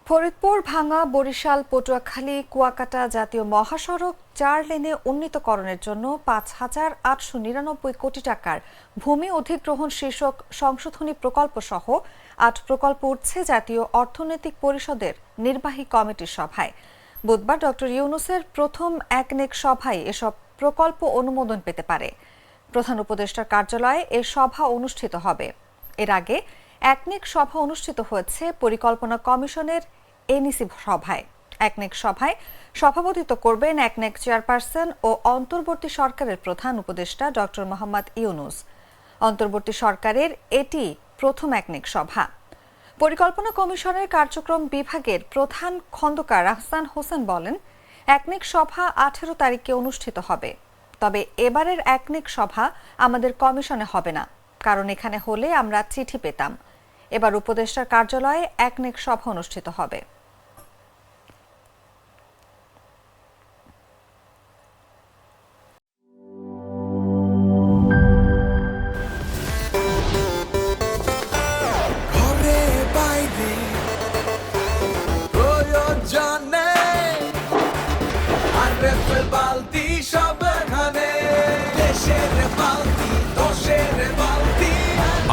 ফরিদপুর, ভাঙ্গা, বরিশাল, পটুয়াখালী, কুয়াকাটা জাতীয় মহাসড়ক ৪ লেনে উন্নীতকরণের জন্য ৫,৮৯৯ কোটি টাকার ভূমি অধিগ্রহণ শীর্ষক সংশোধনী প্রকল্প সহ ৮ প্রকল্প উঠছে জাতীয় অর্থনৈতিক পরিষদের নির্বাহী কমিটির সভায়। বুধবার ডক্টর ইউনূসের প্রথম একনেক সভায় এসব প্রকল্প অনুমোদন পেতে পারে। প্রধান উপদেষ্টার কার্যালয়ে এ সভা অনুষ্ঠিত হবে। এর আগে একনেক সভা অনুষ্ঠিত হয়েছে পরিকল্পনা কমিশনের এনইসি সভায়। একনেক সভায় সভাপতিত্ব করবেন একনেক চেয়ারপারসন ও অন্তর্বর্তী সরকারের প্রধান উপদেষ্টা ডক্টর মোহাম্মদ ইউনূস। অন্তর্বর্তী সরকারের এটি প্রথম একনেক সভা। পরিকল্পনা কমিশনের কার্যক্রম বিভাগের প্রধান খন্দকার আহসান হোসেন বলেন, একনেক সভা 18 তারিখে অনুষ্ঠিত হবে। তবে এবারের একনেক সভা আমাদের কমিশনে হবে না, কারণ এখানে হলে আমরা চিঠি পেতাম। এবার উপদেষ্টার কার্যালয়ে একনেক সভা অনুষ্ঠিত হবে।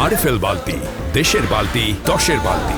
আরএফএল বালতি, দেশের বালতি, দশের বালতি।